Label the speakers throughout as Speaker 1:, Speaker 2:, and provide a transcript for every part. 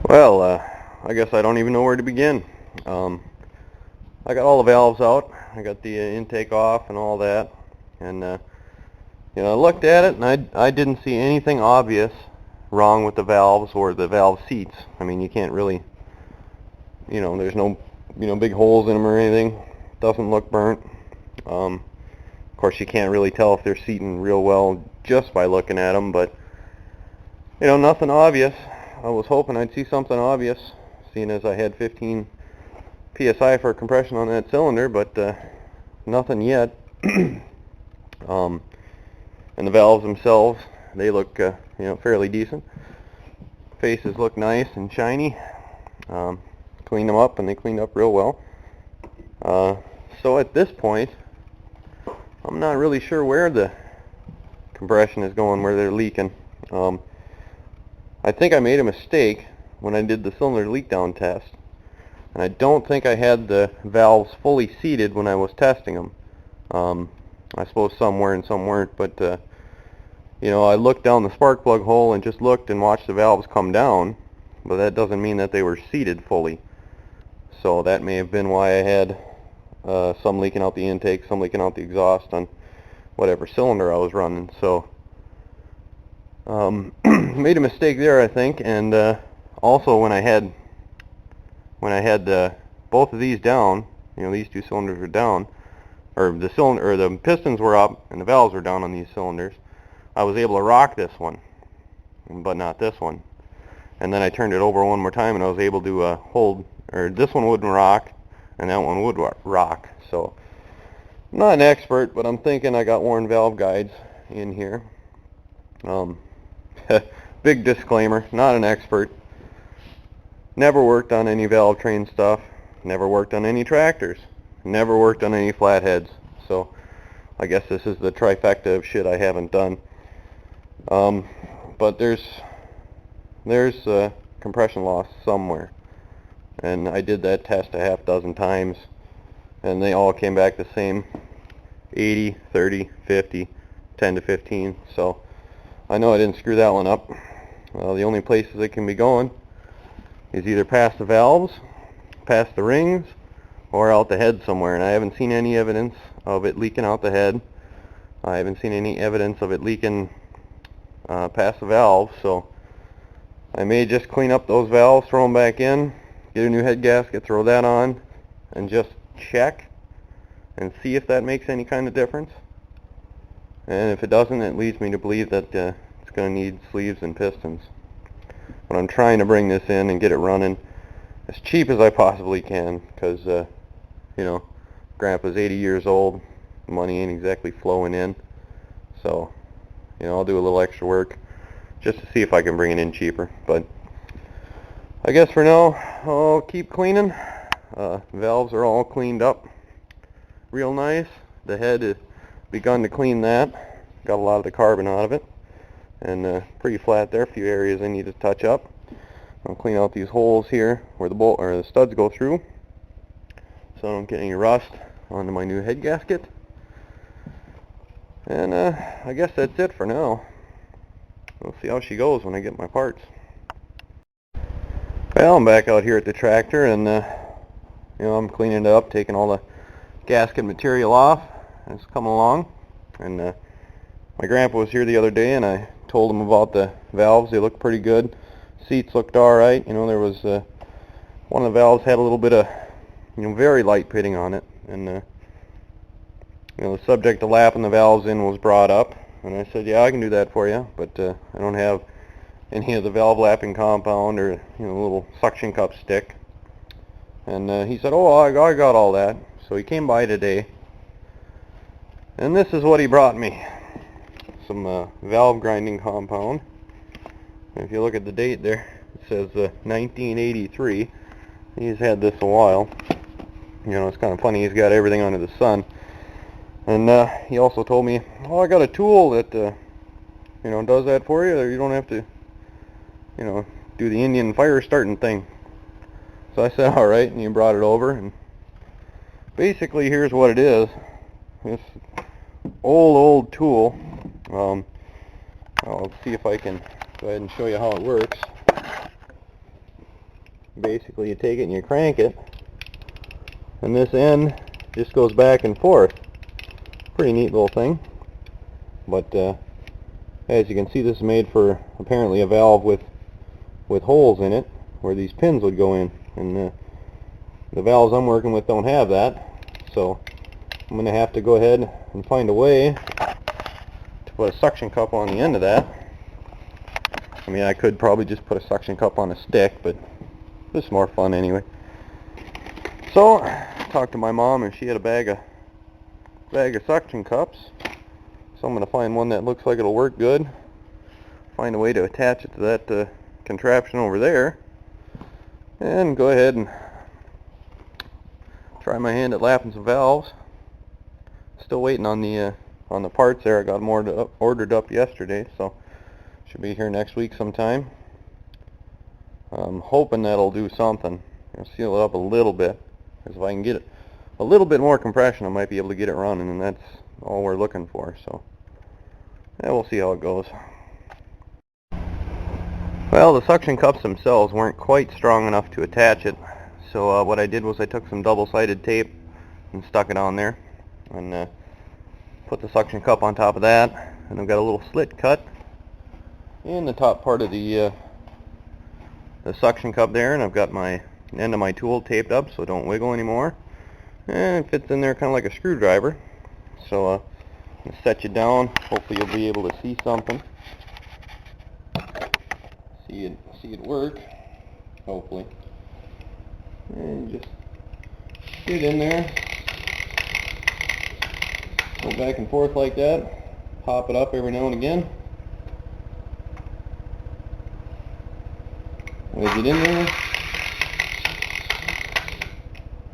Speaker 1: Well, I guess I don't even know where to begin. Um, I got all the valves out. I got the intake off and all that. And, I looked at it and I didn't see anything obvious wrong with the valves or the valve seats. I mean, you can't really, there's no, big holes in them or anything. Doesn't look burnt. Of course, you can't really tell if they're seating real well just by looking at them, but, nothing obvious. I was hoping I'd see something obvious, seeing as I had 15 psi for compression on that cylinder, but nothing yet. And the valves themselves, they look fairly decent. Faces look nice and shiny. Cleaned them up, and they cleaned up real well. So at this point, I'm not really sure where the compression is going, where they're leaking. I think I made a mistake when I did the cylinder leak down test, and I don't think I had the valves fully seated when I was testing them. I suppose some were and some weren't, but I looked down the spark plug hole and just looked and watched the valves come down, but that doesn't mean that they were seated fully. So that may have been why I had some leaking out the intake, some leaking out the exhaust on whatever cylinder I was running. So made a mistake there, I think. And also when I had both of these down, these two cylinders were down, or the pistons were up and the valves were down on these cylinders, I was able to rock this one, but not this one. And then I turned it over one more time and I was able to hold, or this one wouldn't rock and that one would rock. So I'm not an expert, but I'm thinking I got worn valve guides in here. Big disclaimer, not an expert. Never worked on any valve train stuff. Never worked on any tractors. Never worked on any flatheads. So I guess this is the trifecta of shit I haven't done. But there's compression loss somewhere. And I did that test a half dozen times, and they all came back the same: 80, 30, 50, 10 to 15. So I know I didn't screw that one up. The only places it can be going is either past the valves, past the rings, or out the head somewhere. And I haven't seen any evidence of it leaking out the head. I haven't seen any evidence of it leaking past the valves. So I may just clean up those valves, throw them back in, get a new head gasket, throw that on, and just check and see if that makes any kind of difference. And if it doesn't, it leads me to believe that it's going to need sleeves and pistons. But I'm trying to bring this in and get it running as cheap as I possibly can, because Grandpa's 80 years old, money ain't exactly flowing in. So I'll do a little extra work just to see if I can bring it in cheaper. But I guess for now, I'll keep cleaning. Valves are all cleaned up real nice. The head has begun to clean that. Got a lot of the carbon out of it. And pretty flat there. A few areas I need to touch up. I'll clean out these holes here where the studs go through, so I don't get any rust onto my new head gasket. And I guess that's it for now. We'll see how she goes when I get my parts. Well, I'm back out here at the tractor, and I'm cleaning it up, taking all the gasket material off. It's coming along. And my grandpa was here the other day, and I told him about the valves. They looked pretty good. Seats looked alright. There was one of the valves had a little bit of very light pitting on it, and the subject of lapping the valves in was brought up, and I said, yeah, I can do that for you, but I don't have any of the valve lapping compound or little suction cup stick. And he said, oh, I got all that. So he came by today, and this is what he brought me: some valve grinding compound. And if you look at the date there, it says 1983. He's had this a while. It's kind of funny, he's got everything under the sun. And he also told me, oh, I got a tool that does that for you, or you don't have to do the Indian fire starting thing. So I said, all right, and he brought it over, and basically here's what it is. This old tool. I'll see if I can go ahead and show you how it works. basically you take it and you crank it, and this end just goes back and forth. Pretty neat little thing. But as you can see, this is made for apparently a valve with holes in it where these pins would go in, and the valves I'm working with don't have that, so I'm going to have to go ahead and find a way to put a suction cup on the end of that. I mean, I could probably just put a suction cup on a stick, but this is more fun anyway. So I talked to my mom, and she had a bag of suction cups, so I'm going to find one that looks like it'll work good, find a way to attach it to that contraption over there, and go ahead and try my hand at lapping some valves. Still waiting on the parts there. I got them ordered up yesterday, so should be here next week sometime. I'm hoping that'll do something. I'll seal it up a little bit, because if I can get it a little bit more compression, I might be able to get it running, and that's all we're looking for. So yeah, we'll see how it goes. Well, the suction cups themselves weren't quite strong enough to attach it, so what I did was I took some double-sided tape and stuck it on there, and put the suction cup on top of that, and I've got a little slit cut in the top part of the suction cup there, and I've got my end of my tool taped up so it don't wiggle anymore, and it fits in there kind of like a screwdriver. So I'm going to set you down. Hopefully you'll be able to see something, see it work, hopefully. And just get in there, go back and forth like that, pop it up every now and again, wedge it in there,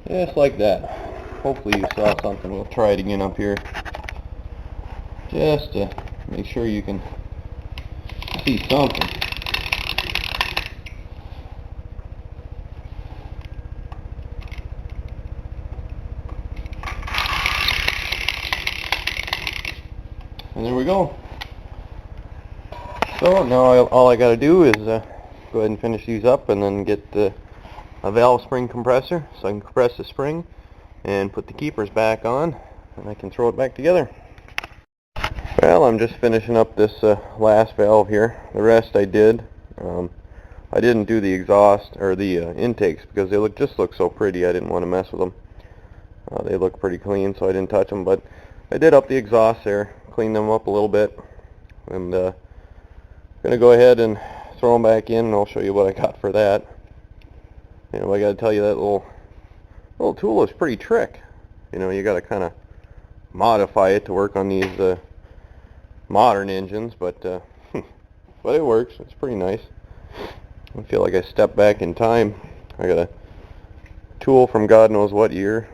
Speaker 1: just like that. Hopefully you saw something. We'll try it again up here, just to make sure you can see something. And there we go. So now all I got to do is go ahead and finish these up, and then get a valve spring compressor so I can compress the spring and put the keepers back on, and I can throw it back together. Well, I'm just finishing up this last valve here. The rest I did. I didn't do the exhaust or the intakes because they just look so pretty. I didn't want to mess with them. They look pretty clean, so I didn't touch them. But I did up the exhaust there, clean them up a little bit, and gonna go ahead and throw them back in, and I'll show you what I got for that. You know, I got to tell you, that little tool is pretty trick. You know, you got to kind of modify it to work on these modern engines, but but it works. It's pretty nice. I feel like I stepped back in time. I got a tool from God knows what year,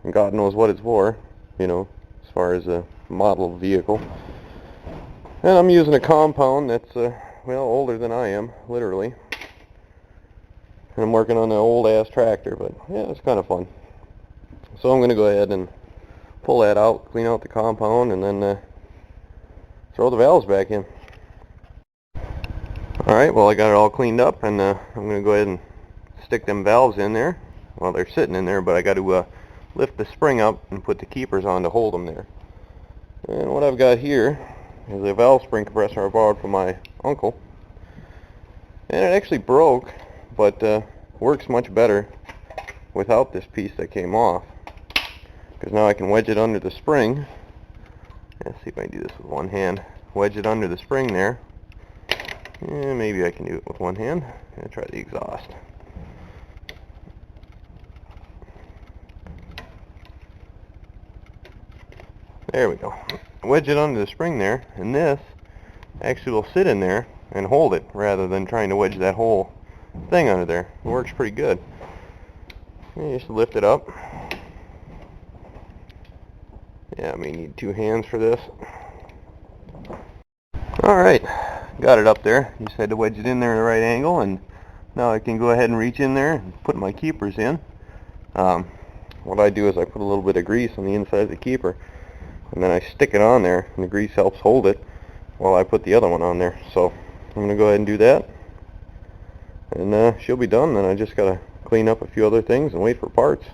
Speaker 1: and God knows what it's for, you know, as far as a model vehicle. And I'm using a compound that's well, older than I am, literally. And I'm working on an old ass tractor, but yeah, it's kind of fun. So I'm going to go ahead and pull that out, clean out the compound, and then throw the valves back in. Alright, well, I got it all cleaned up, and I'm going to go ahead and stick them valves in there. Well, they're sitting in there, but I got to lift the spring up and put the keepers on to hold them there. And what I've got here is a valve spring compressor I borrowed from my uncle. And it actually broke, but works much better without this piece that came off, because now I can wedge it under the spring. Let's see if I can do this with one hand. Wedge it under the spring there, and maybe I can do it with one hand. I'm going to try the exhaust. There we go. Wedge it under the spring there, and this actually will sit in there and hold it rather than trying to wedge that whole thing under there. It works pretty good. You just lift it up. Yeah, I may need two hands for this. Alright, got it up there. Just had to wedge it in there at the right angle, and now I can go ahead and reach in there and put my keepers in. What I do is I put a little bit of grease on the inside of the keeper, and then I stick it on there, and the grease helps hold it while I put the other one on there. So I'm going to go ahead and do that. and she'll be done. Then I just gotta clean up a few other things and wait for parts.